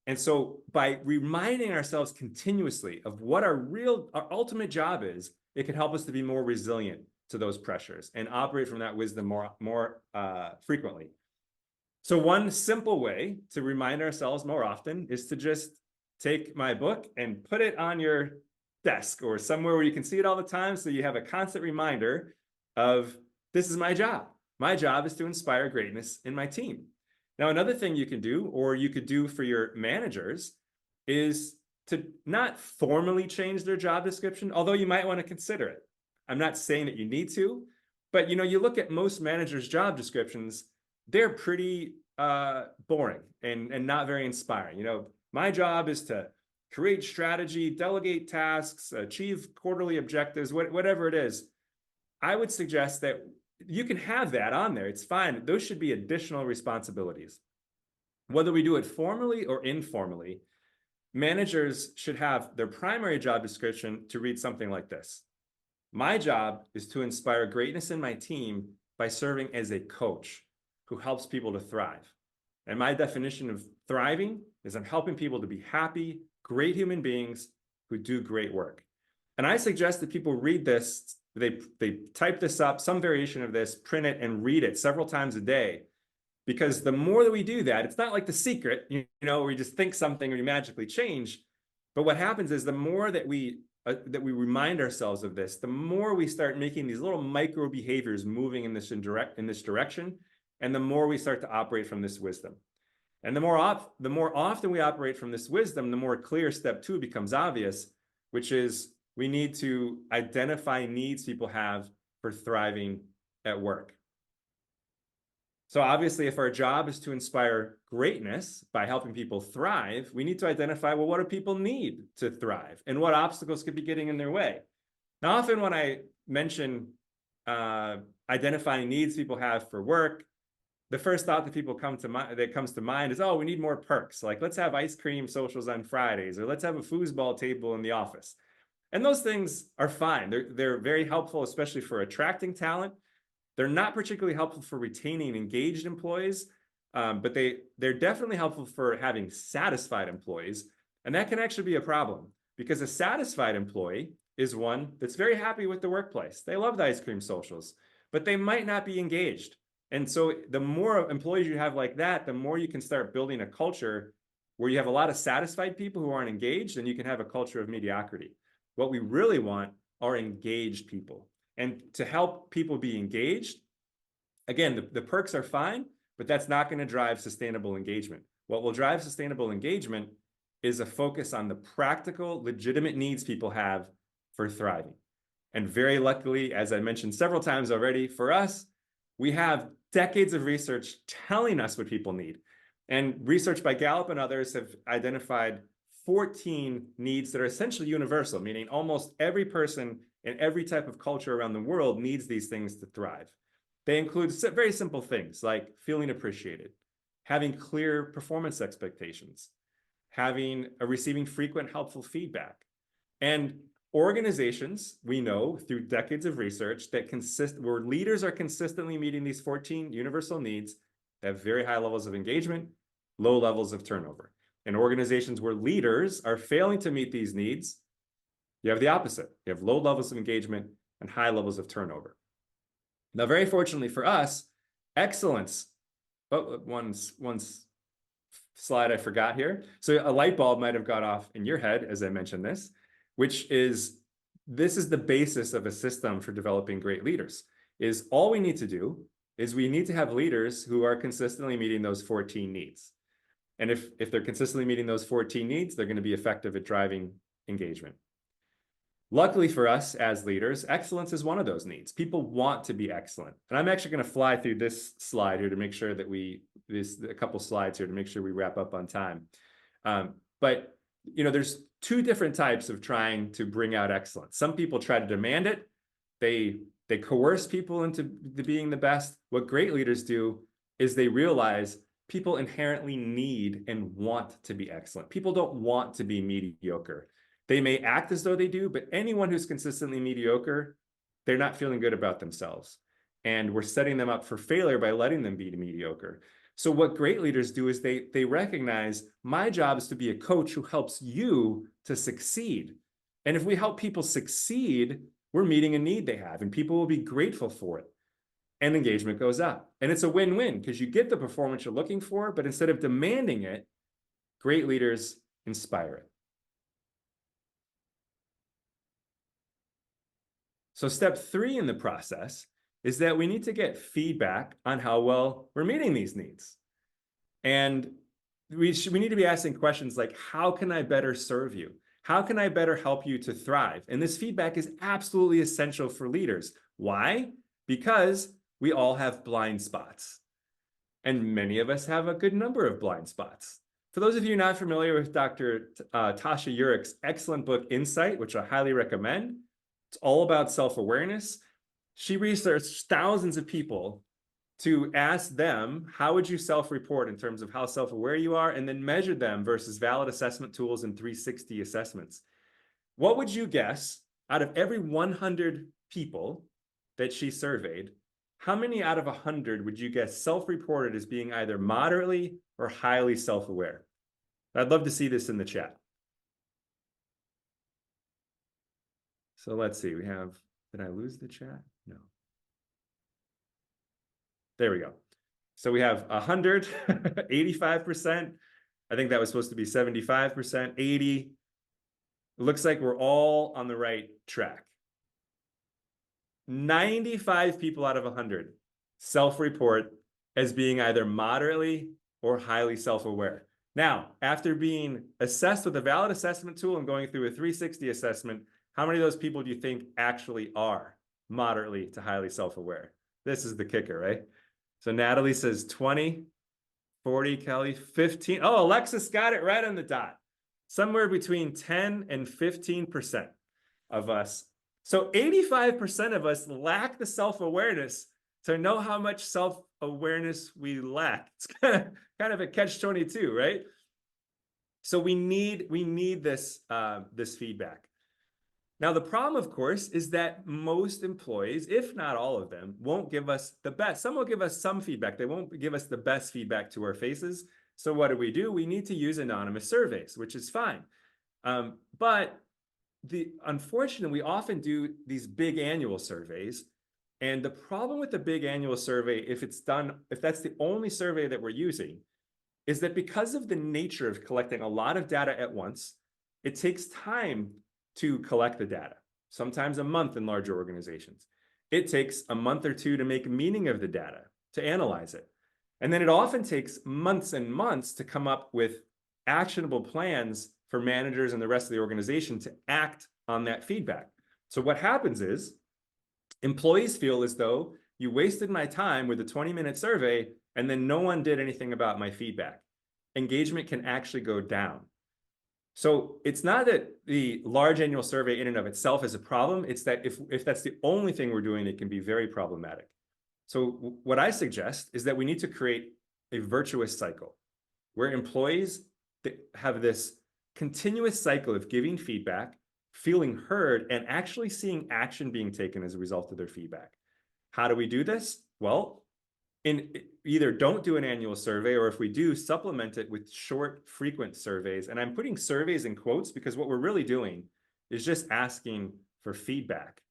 And so by reminding ourselves continuously of what our ultimate job is, it can help us to be more resilient to those pressures and operate from that wisdom more frequently. So one simple way to remind ourselves more often is to just take my book and put it on your desk or somewhere where you can see it all the time, so you have a constant reminder of, this is my job. My job is to inspire greatness in my team. Now, another thing you can do, or you could do for your managers, is to not formally change their job description, although you might want to consider it. I'm not saying that you need to, but you look at most managers' job descriptions, they're pretty boring and not very inspiring. You know, my job is to create strategy, delegate tasks, achieve quarterly objectives, whatever it is. I would suggest that you can have that on there. It's fine. Those should be additional responsibilities. Whether we do it formally or informally, managers should have their primary job description to read something like this. My job is to inspire greatness in my team by serving as a coach who helps people to thrive. And my definition of thriving is I'm helping people to be happy, great human beings who do great work. And I suggest that people read this, they type this up, some variation of this, print it and read it several times a day. Because the more that we do that, it's not like The Secret, you know, where you just think something or you magically change. But what happens is the more that we remind ourselves of this, the more we start making these little micro behaviors moving in this direction, and the more we start to operate from this wisdom. And the more often we operate from this wisdom, the more clear step 2 becomes obvious, which is we need to identify needs people have for thriving at work. So obviously, if our job is to inspire greatness by helping people thrive, we need to identify, well, what do people need to thrive and what obstacles could be getting in their way? Now, often when I mention identifying needs people have for work, the first thought that comes to mind is, oh, we need more perks. Like, let's have ice cream socials on Fridays, or let's have a foosball table in the office. And those things are fine. They're very helpful, especially for attracting talent. They're not particularly helpful for retaining engaged employees, but they're definitely helpful for having satisfied employees. And that can actually be a problem, because a satisfied employee is one that's very happy with the workplace. They love the ice cream socials, but they might not be engaged. And so the more employees you have like that, the more you can start building a culture where you have a lot of satisfied people who aren't engaged, and you can have a culture of mediocrity. What we really want are engaged people. And to help people be engaged, again, the perks are fine, but that's not going to drive sustainable engagement. What will drive sustainable engagement is a focus on the practical, legitimate needs people have for thriving. And very luckily, as I mentioned several times already, for us, we have decades of research telling us what people need. And research by Gallup and others have identified 14 needs that are essentially universal, meaning almost every person in every type of culture around the world needs these things to thrive. They include very simple things like feeling appreciated, having clear performance expectations, receiving frequent helpful feedback. And organizations, we know through decades of research, where leaders are consistently meeting these 14 universal needs, they have very high levels of engagement, low levels of turnover. In organizations where leaders are failing to meet these needs, you have the opposite. You have low levels of engagement and high levels of turnover. Now, very fortunately for us, excellence. Oh, one slide I forgot here. So a light bulb might have got off in your head as I mentioned this, this is the basis of a system for developing great leaders. Is all we need to do is we need to have leaders who are consistently meeting those 14 needs. And if they're consistently meeting those 14 needs, they're going to be effective at driving engagement. Luckily for us as leaders, excellence is one of those needs. People want to be excellent. And I'm actually going to fly through this slide here to make sure that a couple slides here to make sure we wrap up on time. But you know, there's two different types of trying to bring out excellence. Some people try to demand it. They coerce people into being the best. What great leaders do is they realize people inherently need and want to be excellent. People don't want to be mediocre. They may act as though they do, but anyone who's consistently mediocre, they're not feeling good about themselves. And we're setting them up for failure by letting them be mediocre. So what great leaders do is they recognize my job is to be a coach who helps you to succeed. And if we help people succeed, we're meeting a need they have, and people will be grateful for it. And engagement goes up. And it's a win-win because you get the performance you're looking for, but instead of demanding it, great leaders inspire it. So step 3 in the process is that we need to get feedback on how well we're meeting these needs. And we need to be asking questions like, how can I better serve you? How can I better help you to thrive? And this feedback is absolutely essential for leaders. Why? Because we all have blind spots. And many of us have a good number of blind spots. For those of you not familiar with Dr. Tasha Urich's excellent book, Insight, which I highly recommend, it's all about self-awareness. She researched thousands of people to ask them, how would you self-report in terms of how self-aware you are, and then measure them versus valid assessment tools and 360 assessments. What would you guess, out of every 100 people that she surveyed, how many out of 100 would you guess self-reported as being either moderately or highly self-aware? I'd love to see this in the chat. So let's see, we have, did I lose the chat? No. There we go. So we have 100, 85%. I think that was supposed to be 75%, 80. It looks like we're all on the right track. 95 people out of 100 self-report as being either moderately or highly self-aware. Now, after being assessed with a valid assessment tool and going through a 360 assessment, how many of those people do you think actually are moderately to highly self-aware? This is the kicker, right? So Natalie says 20, 40, Kelly, 15. Oh, Alexis got it right on the dot. Somewhere between 10 and 15% of us. So 85% of us lack the self-awareness to know how much self-awareness we lack. It's kind of a catch-22, right? So we need this this feedback. Now, the problem, of course, is that most employees, if not all of them, won't give us the best. Some will give us some feedback. They won't give us the best feedback to our faces. So what do? We need to use anonymous surveys, which is fine. But unfortunately, we often do these big annual surveys. And the problem with the big annual survey, if that's the only survey that we're using, is that because of the nature of collecting a lot of data at once, it takes time to collect the data, sometimes a month in larger organizations. It takes a month or two to make meaning of the data, to analyze it. And then it often takes months and months to come up with actionable plans for managers and the rest of the organization to act on that feedback. So what happens is employees feel as though you wasted my time with a 20-minute survey and then no one did anything about my feedback. Engagement can actually go down. So it's not that the large annual survey in and of itself is a problem. It's that if that's the only thing we're doing, it can be very problematic. So what I suggest is that we need to create a virtuous cycle where employees have this continuous cycle of giving feedback, feeling heard, and actually seeing action being taken as a result of their feedback. How do we do this? Well, either don't do an annual survey, or if we do, supplement it with short, frequent surveys. And I'm putting surveys in quotes because what we're really doing is just asking for feedback.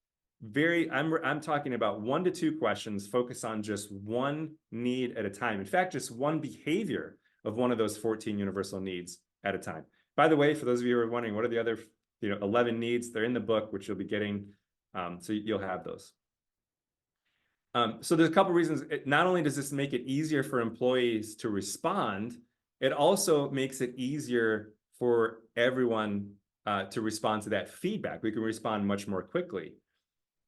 I'm talking about 1 to 2 questions, focus on just one need at a time. In fact, just one behavior of one of those 14 universal needs at a time. By the way, for those of you who are wondering, what are the other 11 needs? They're in the book, which you'll be getting. So you'll have those. So there's a couple of reasons. Not only does this make it easier for employees to respond, it also makes it easier for everyone to respond to that feedback. We can respond much more quickly.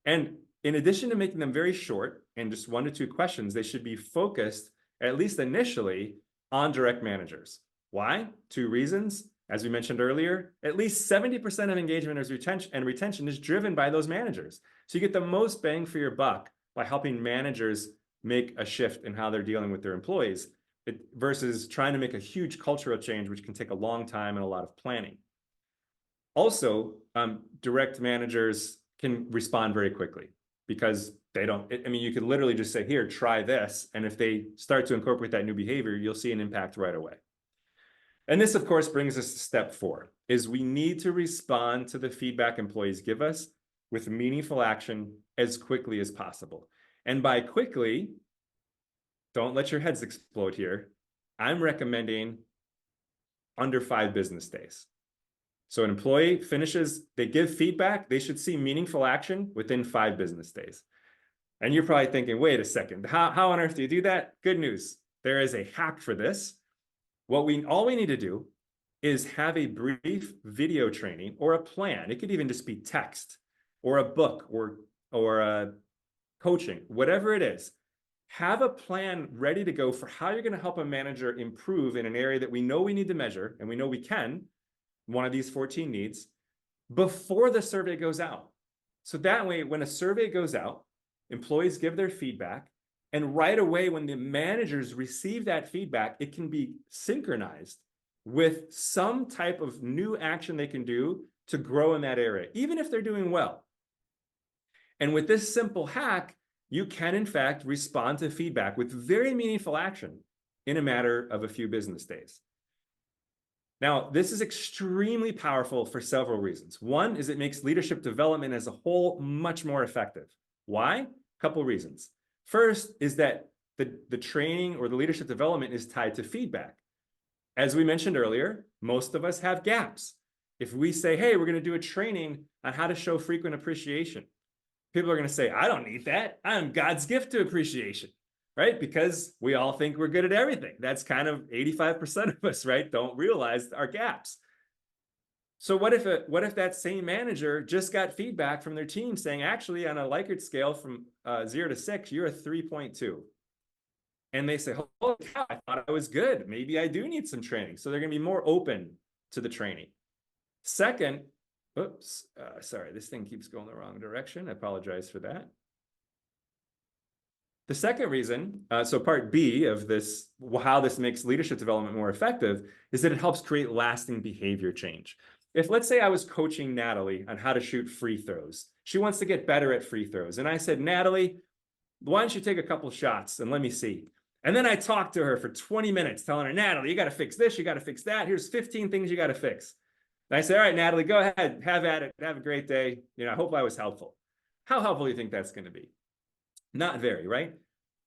And in addition to making them very short and just 1 to 2 questions, they should be focused, at least initially, on direct managers. Why? 2 reasons. As we mentioned earlier, at least 70% of engagement and retention is driven by those managers. So you get the most bang for your buck by helping managers make a shift in how they're dealing with their employees versus trying to make a huge cultural change, which can take a long time and a lot of planning. Also, direct managers can respond very quickly because you can literally just say, here, try this. And if they start to incorporate that new behavior, you'll see an impact right away. And this, of course, brings us to step 4, is we need to respond to the feedback employees give us with meaningful action as quickly as possible. And by quickly, don't let your heads explode here. I'm recommending under 5 business days. So an employee finishes, they give feedback, they should see meaningful action within 5 business days. And you're probably thinking, wait a second, how on earth do you do that? Good news, there is a hack for this. All we need to do is have a brief video training or a plan. It could even just be text or a book or a coaching, whatever it is. have a plan ready to go for how you're going to help a manager improve in an area that we know we need to measure, and we know we can, one of these 14 needs, before the survey goes out. So that way, when a survey goes out, employees give their feedback, and right away, when the managers receive that feedback, it can be synchronized with some type of new action they can do to grow in that area, even if they're doing well. And with this simple hack, you can, in fact, respond to feedback with very meaningful action in a matter of a few business days. Now, this is extremely powerful for several reasons. One is it makes leadership development as a whole much more effective. Why? A couple of reasons. First is that the training or the leadership development is tied to feedback. As we mentioned earlier, most of us have gaps. If we say, hey, we're going to do a training on how to show frequent appreciation, people are going to say, I don't need that. I'm God's gift to appreciation, right? Because we all think we're good at everything. That's kind of 85% of us, right? Don't realize our gaps. So what if that same manager just got feedback from their team saying, actually, on a Likert scale from 0 to 6, you're a 3.2. And they say, holy cow, I thought I was good. Maybe I do need some training. So they're going to be more open to the training. Second, oops, sorry, this thing keeps going the wrong direction. I apologize for that. The second reason, so part B of this, how this makes leadership development more effective, is that it helps create lasting behavior change. If, let's say, I was coaching Natalie on how to shoot free throws. She wants to get better at free throws. And I said, Natalie, why don't you take a couple shots and let me see? And then I talked to her for 20 minutes telling her, Natalie, you got to fix this, you got to fix that. Here's 15 things you got to fix. And I say, all right, Natalie, go ahead, have at it, have a great day. I hope I was helpful. How helpful do you think that's going to be? Not very, right?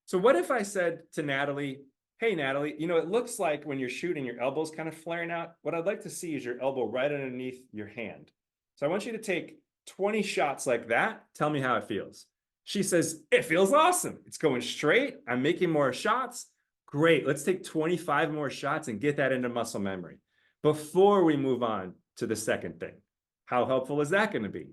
So what if I said to Natalie, hey, Natalie, it looks like when you're shooting, your elbow's kind of flaring out. What I'd like to see is your elbow right underneath your hand. So I want you to take 20 shots like that. Tell me how it feels. She says, it feels awesome. It's going straight. I'm making more shots. Great. Let's take 25 more shots and get that into muscle memory before we move on to the second thing. How helpful is that going to be?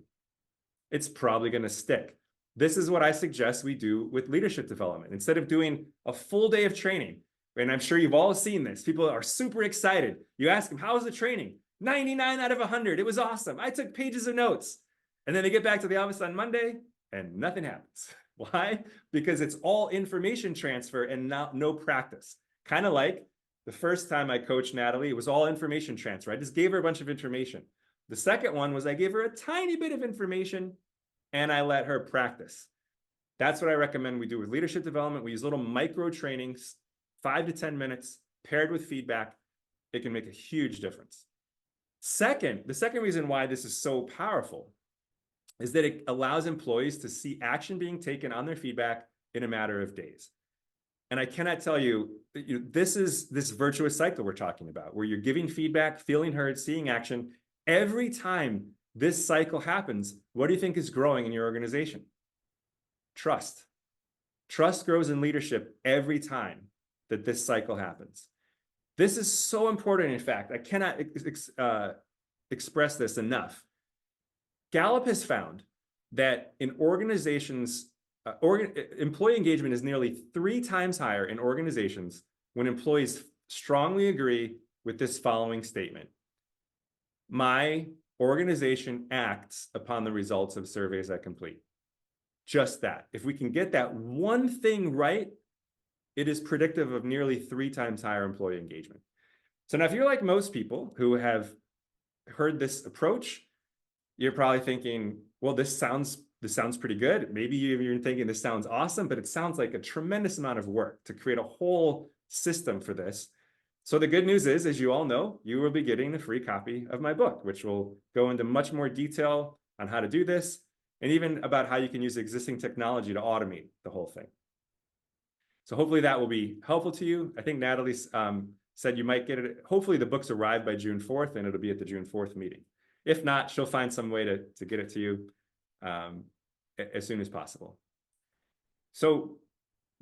It's probably going to stick. This is what I suggest we do with leadership development. Instead of doing a full day of training, and I'm sure you've all seen this, people are super excited. You ask them, how was the training? 99 out of 100. It was awesome. I took pages of notes. And then they get back to the office on Monday and nothing happens. Why? Because it's all information transfer and no practice. Kind of like the first time I coached Natalie, it was all information transfer. I just gave her a bunch of information. The second one was I gave her a tiny bit of information and I let her practice. That's what I recommend we do with leadership development. We use little micro trainings, 5 to 10 minutes, paired with feedback. It can make a huge difference. The second reason why this is so powerful is that it allows employees to see action being taken on their feedback in a matter of days. And I cannot tell you, this is this virtuous cycle we're talking about, where you're giving feedback, feeling heard, seeing action. Every time this cycle happens, what do you think is growing in your organization? Trust. Trust grows in leadership every time that this cycle happens. This is so important, in fact. I cannot express this enough. Gallup has found that in organizations, employee engagement is nearly 3 times higher in organizations when employees strongly agree with this following statement. My organization acts upon the results of surveys I complete. Just that. If we can get that one thing right, it is predictive of nearly 3 times higher employee engagement. So now if you're like most people who have heard this approach, you're probably thinking, well, this sounds pretty good. Maybe you're thinking this sounds awesome, but it sounds like a tremendous amount of work to create a whole system for this. So the good news is, as you all know, you will be getting a free copy of my book, which will go into much more detail on how to do this, and even about how you can use existing technology to automate the whole thing. So hopefully that will be helpful to you. I think Natalie said you might get it. Hopefully the books arrive by June 4th, and it'll be at the June 4th meeting. If not, she'll find some way to get it to you as soon as possible. So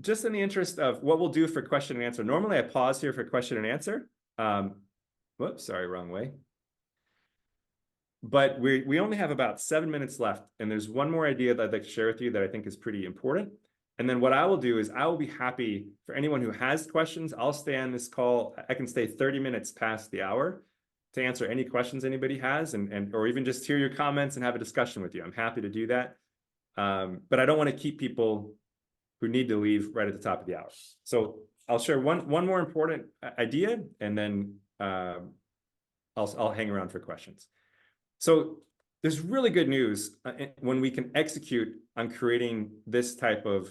just in the interest of what we'll do for question and answer, normally I pause here for question and answer. Whoops, sorry, wrong way. But we only have about 7 minutes left, and there's one more idea that I'd like to share with you that I think is pretty important. And then what I will do is I will be happy for anyone who has questions. I'll stay on this call. I can stay 30 minutes past the hour to answer any questions anybody has, or even just hear your comments and have a discussion with you. I'm happy to do that. But I don't want to keep people who need to leave right at the top of the hour. So I'll share one more important idea, and then I'll hang around for questions. So there's really good news when we can execute on creating this type of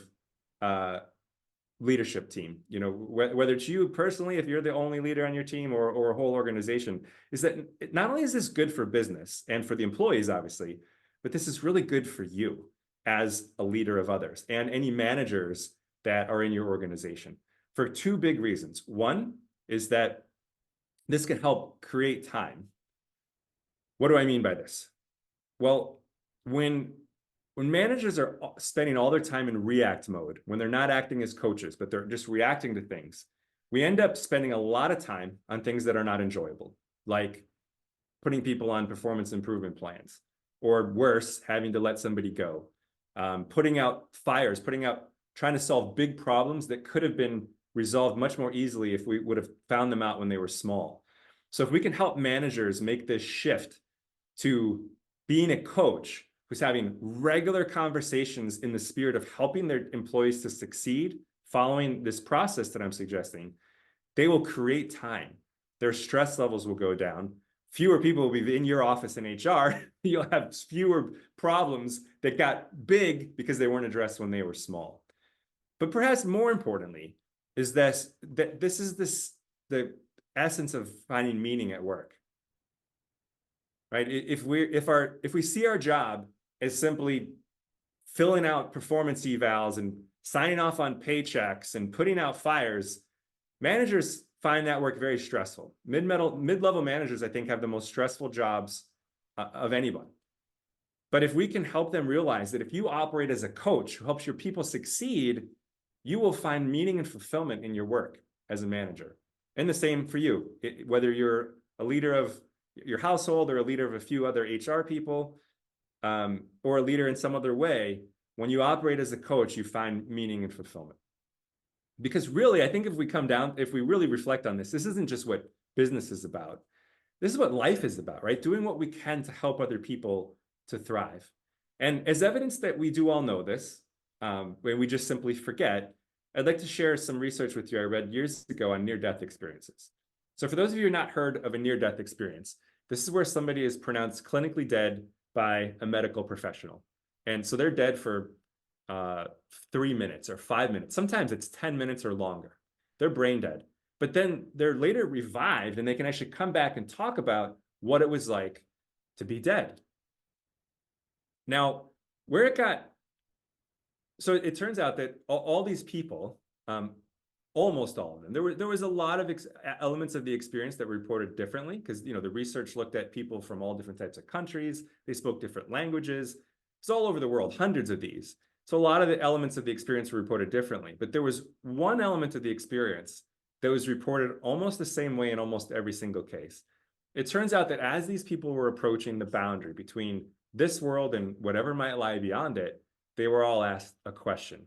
leadership team. You know, whether it's you personally, if you're the only leader on your team, or a whole organization, is that not only is this good for business and for the employees, obviously, but this is really good for you as a leader of others and any managers that are in your organization, for two big reasons. One is that this can help create time. What do I mean by this? Well, when managers are spending all their time in react mode, when they're not acting as coaches, but they're just reacting to things, we end up spending a lot of time on things that are not enjoyable, like putting people on performance improvement plans, or worse, having to let somebody go, putting out fires, trying to solve big problems that could have been resolved much more easily if we would have found them out when they were small. So if we can help managers make this shift to being a coach who's having regular conversations in the spirit of helping their employees to succeed, following this process that I'm suggesting, they will create time. Their stress levels will go down. Fewer people will be in your office in HR. You'll have fewer problems that got big because they weren't addressed when they were small. But perhaps more importantly is that this is the essence of finding meaning at work. Right? If we see our job as simply filling out performance evals and signing off on paychecks and putting out fires, managers find that work very stressful. Mid-level managers, I think, have the most stressful jobs of anyone. But if we can help them realize that if you operate as a coach who helps your people succeed, you will find meaning and fulfillment in your work as a manager. And the same for you, whether you're a leader of your household or a leader of a few other HR people, or a leader in some other way, when you operate as a coach, you find meaning and fulfillment. Because really, I think if we really reflect on this, this isn't just what business is about. This is what life is about, right? Doing what we can to help other people to thrive. And as evidence that we do all know this, when we just simply forget, I'd like to share some research with you I read years ago on near-death experiences. So for those of you who have not heard of a near-death experience, this is where somebody is pronounced clinically dead by a medical professional. And so they're dead for 3 minutes or 5 minutes. Sometimes it's 10 minutes or longer. They're brain dead. But then they're later revived and they can actually come back and talk about what it was like to be dead. Now, so it turns out that all these people, almost all of them, there was a lot of elements of the experience that were reported differently, because the research looked at people from all different types of countries. They spoke different languages. It's all over the world, hundreds of these. So a lot of the elements of the experience were reported differently. But there was one element of the experience that was reported almost the same way in almost every single case. It turns out that as these people were approaching the boundary between this world and whatever might lie beyond it, they were all asked a question.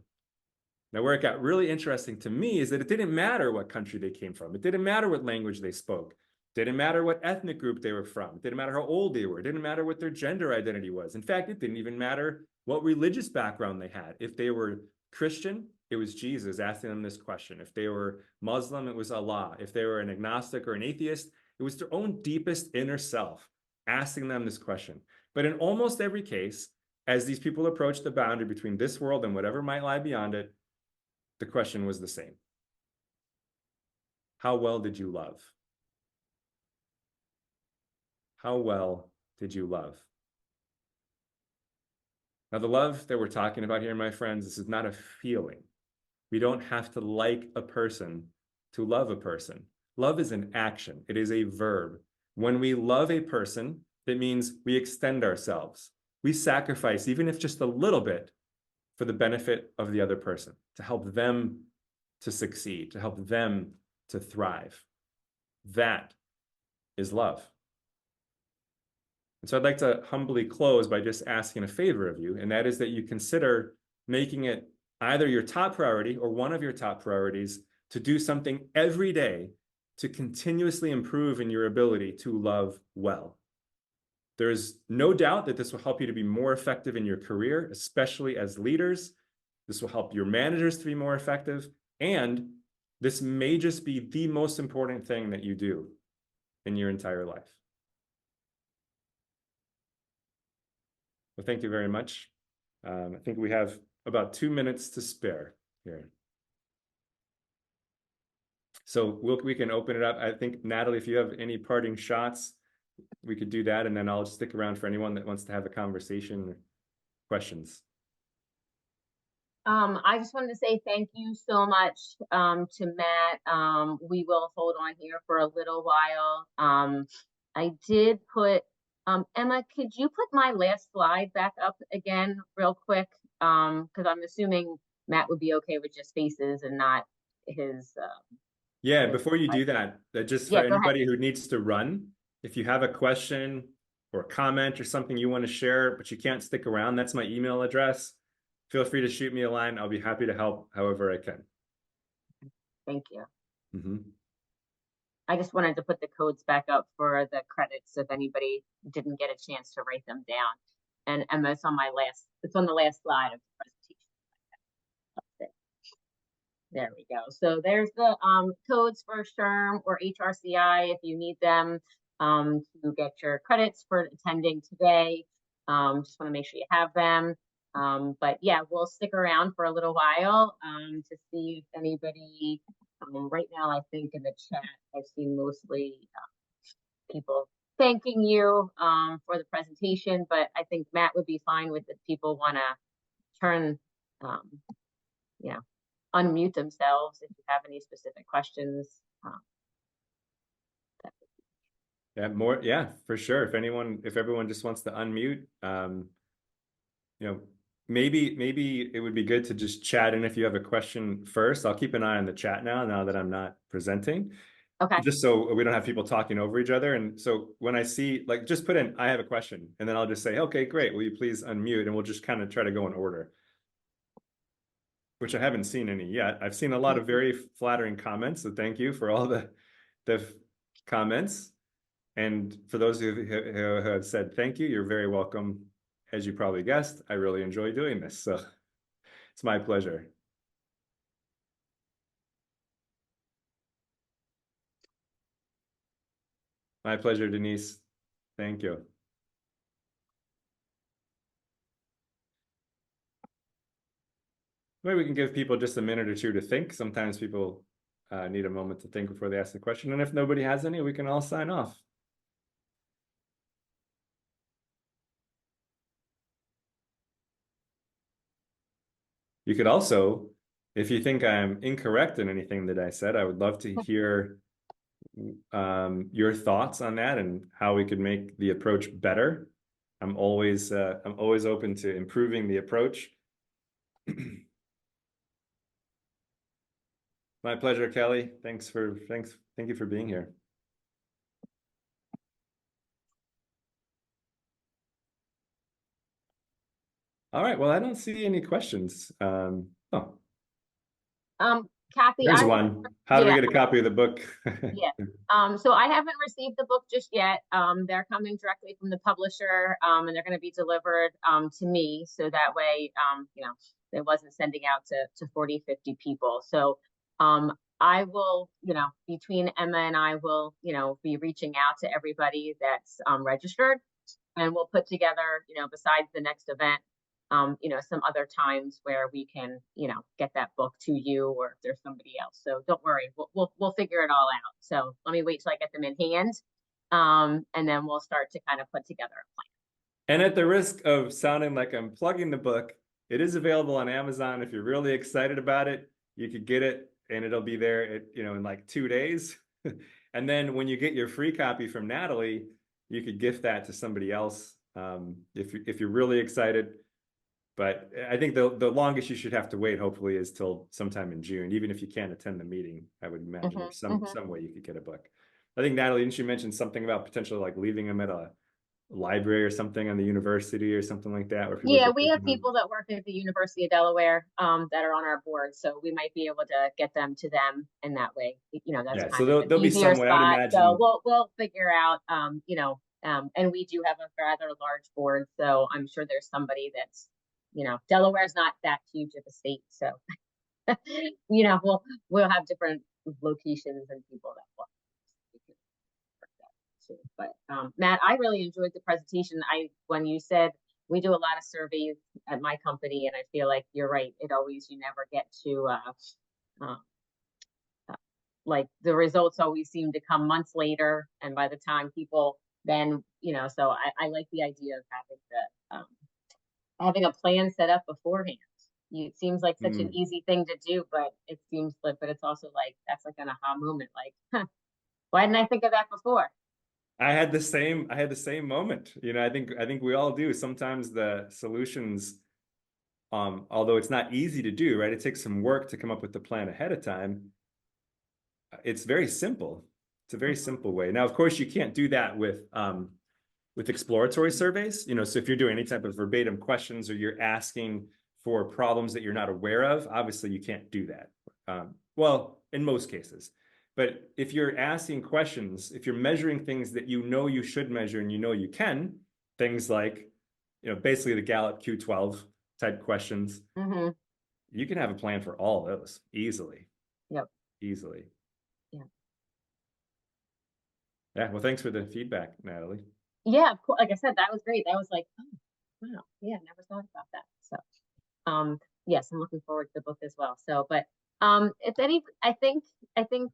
Now, where it got really interesting to me is that it didn't matter what country they came from. It didn't matter what language they spoke. It didn't matter what ethnic group they were from. It didn't matter how old they were. It didn't matter what their gender identity was. In fact, it didn't even matter what religious background they had. If they were Christian, it was Jesus asking them this question. If they were Muslim, it was Allah. If they were an agnostic or an atheist, it was their own deepest inner self asking them this question. But in almost every case, as these people approached the boundary between this world and whatever might lie beyond it, the question was the same. How well did you love? How well did you love? Now, the love that we're talking about here, my friends, this is not a feeling. We don't have to like a person to love a person. Love is an action. It is a verb. When we love a person, that means we extend ourselves. We sacrifice, even if just a little bit, for the benefit of the other person, to help them to succeed, to help them to thrive. That is love. And so I'd like to humbly close by just asking a favor of you, and that is that you consider making it either your top priority or one of your top priorities to do something every day to continuously improve in your ability to love well. There's no doubt that this will help you to be more effective in your career, especially as leaders. This will help your managers to be more effective. And this may just be the most important thing that you do in your entire life. Well, thank you very much. I think we have about 2 minutes to spare here. So we can open it up. I think, Natalie, if you have any parting shots, we could do that. And then I'll stick around for anyone that wants to have a conversation or questions. I just wanted to say thank you so much to Matt. We will hold on here for a little while. I did put, Emma, could you put my last slide back up again real quick? Because I'm assuming Matt would be okay with just faces and not his. Yeah, before you do that, just for Yeah, go ahead. anybody who needs to run, if you have a question or a comment or something you want to share, but you can't stick around, that's my email address. Feel free to shoot me a line. I'll be happy to help however I can. Thank you. Mm-hmm. I just wanted to put the codes back up for the credits if anybody didn't get a chance to write them down. And Emma, it's on the last slide of the presentation. There we go. So there's the codes for SHRM or HRCI if you need them to get your credits for attending today. Just want to make sure you have them. But yeah, we'll stick around for a little while to see if anybody, right now, I think in the chat, I've seen mostly people thanking you for the presentation, but I think Matt would be fine with if people want to turn, you know, unmute themselves if you have any specific questions. Yeah, for sure. If everyone just wants to unmute, maybe it would be good to just chat in if you have a question first. I'll keep an eye on the chat now that I'm not presenting. Okay. Just so we don't have people talking over each other. And so when I see, like, just put in, I have a question, and then I'll just say, okay, great. Will you please unmute? And we'll just kind of try to go in order, which I haven't seen any yet. I've seen a lot of very flattering comments. So thank you for all the comments. And for those who have said thank you, you're very welcome. As you probably guessed, I really enjoy doing this. So it's my pleasure. My pleasure, Denise. Thank you. Maybe we can give people just a minute or two to think. Sometimes people need a moment to think before they ask the question. And if nobody has any, we can all sign off. You could also, if you think I'm incorrect in anything that I said, I would love to hear your thoughts on that and how we could make the approach better. I'm always open to improving the approach. My pleasure, Kelly. Thank you for being here. All right. Well, I don't see any questions. Kathy, There's one. How do we get a copy of the book? Yeah. So I haven't received the book just yet. They're coming directly from the publisher, and they're going to be delivered to me. So that way, it wasn't sending out to 40, 50 people. So I will, between Emma and I will, be reaching out to everybody that's registered, and we'll put together, besides the next event, some other times where we can, get that book to you, or if there's somebody else. So don't worry, we'll figure it all out. So let me wait till I get them in hand, and then we'll start to kind of put together a plan. And at the risk of sounding like I'm plugging the book, it is available on Amazon. If you're really excited about it, you could get it, and it'll be there, in like 2 days. And then when you get your free copy from Natalie, you could gift that to somebody else if you're really excited. But I think the longest you should have to wait, hopefully, is till sometime in June. Even if you can't attend the meeting, I would imagine there's some way you could get a book. I think, Natalie, didn't you mention something about potentially like leaving them at library or something on the university or something like that where people Yeah, get we have different. people that work at the University of Delaware that are on our board, so we might be able to get them to them in that way. That's Yeah, so kind of an there'll be easier some way, I would spot. So imagine. we'll figure out, and we do have a rather large board, so I'm sure there's somebody that's, Delaware's not that huge of a state, so we'll have different locations and people that will. Too. But Matt, I really enjoyed the presentation. When you said we do a lot of surveys at my company, and I feel like you're right. You never get to uh, like the results always seem to come months later, and by the time people then so I like the idea of having a plan set up beforehand. It seems like such an Mm. easy thing to do, but it's also like that's like an aha moment. Like, huh, why didn't I think of that before? I had the same moment. I think we all do. Sometimes the solutions, although it's not easy to do, right? It takes some work to come up with the plan ahead of time. It's very simple. It's a very Mhm. simple way. Now, of course, you can't do that with exploratory surveys. So if you're doing any type of verbatim questions or you're asking for problems that you're not aware of, obviously you can't do that. Well, in most cases. But if you're asking questions, if you're measuring things that you should measure and you can, things like, basically the Gallup Q12 type questions, Mhm. you can have a plan for all those easily, Yep. easily. Yeah. Yeah, well, thanks for the feedback, Natalie. Yeah, of course. Like I said, that was great. That was like, oh, wow. Yeah, never thought about that. So, yes, I'm looking forward to the book as well. So, but if any, I think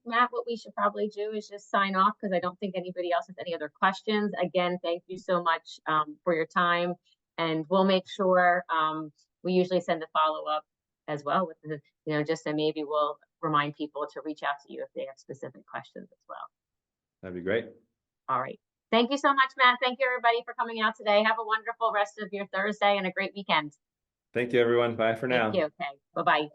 Matt, what we should probably do is just sign off because I don't think anybody else has any other questions. Again, thank you so much for your time, and we'll make sure we usually send a follow up as well with just so maybe we'll remind people to reach out to you if they have specific questions as well. That'd be great. All right. Thank you so much, Matt. Thank you, everybody, for coming out today. Have a wonderful rest of your Thursday and a great weekend. Thank you, everyone. Bye for Thank now. you. Okay. Bye bye.